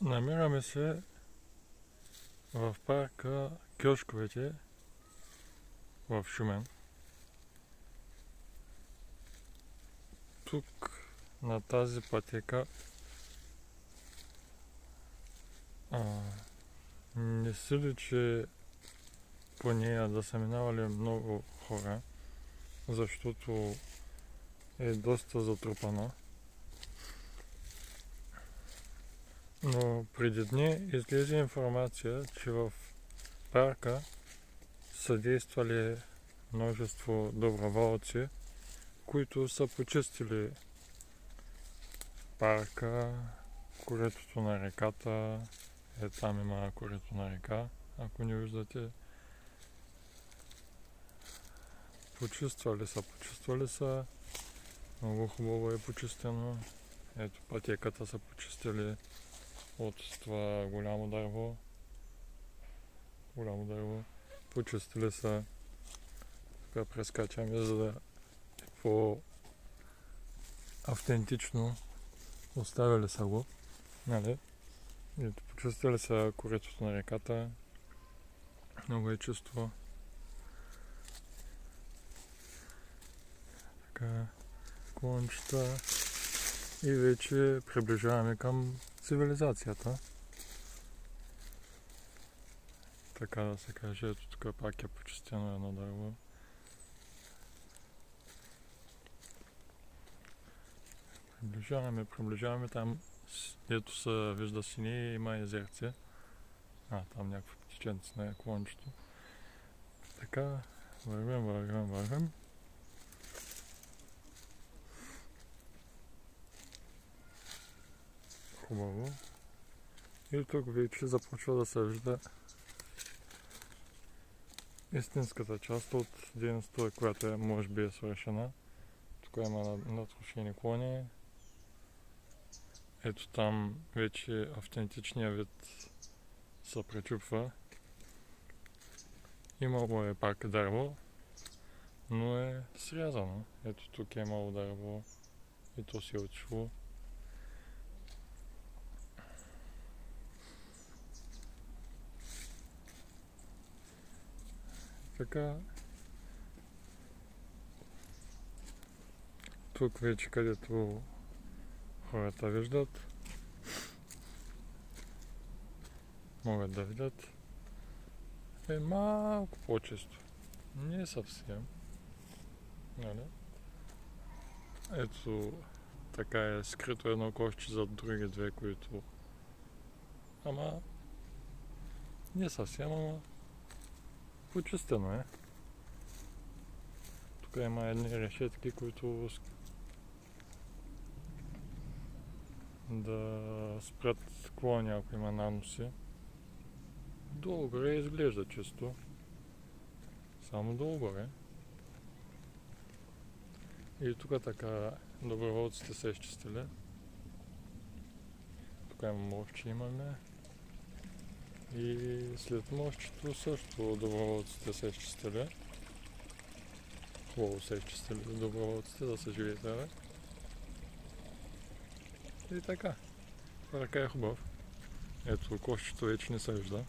Намираме се в парка Кьошковете в Шумен. Тук на тази пътека не се ли, че по нея да са минавали много хора, защото е доста затрупана. Но преди дни излезе информация, че в парка са действали множество доброволци, които са почистили парка, коритото на реката. Там има корито на река, ако не виждате. Почиствали са. Много хубаво е почистено. Ето пътеката са почистили от това голямо дърво. Почистили са. Така прескачаме, за да е по-автентично. Оставили са го. Нали? Ето, почистили са коритото на реката. Много е чисто. Така, клончета. И вече приближаваме към цивилизацията. Така да се каже, ето тук пак е почистено едно дърво. Приближаваме там, ето се вижда сини и има езерце. Там някакво птиченце на клончето. Така, вървим. Хубаво. И тук вече започва да се вижда истинската част от дейността, която може би е свършена. Тук има натрушени клони. Ето там вече автентичният вид се пречупва. Имало е пак дърво, но е срязано. Ето тук е имало дърво и то си е отишло. Така, тук вече където хората виждат, могат да видят, е малко по-чисто. Не съвсем. Нали? Ето така е скрито едно кошче зад други две, които не съвсем, почистено е. Тук има едни решетки, които да спрат клони, ако има наноси. Долу-горе изглежда чисто. Само долу-горе. И тук така доброволците са изчистили. Тук има мостче имаме. И след мостчето също доброволците са изчистили. Хубаво са изчистили доброволците, да се живеете. И така. Парка е хубав. Ето, кошчето вече не се вижда.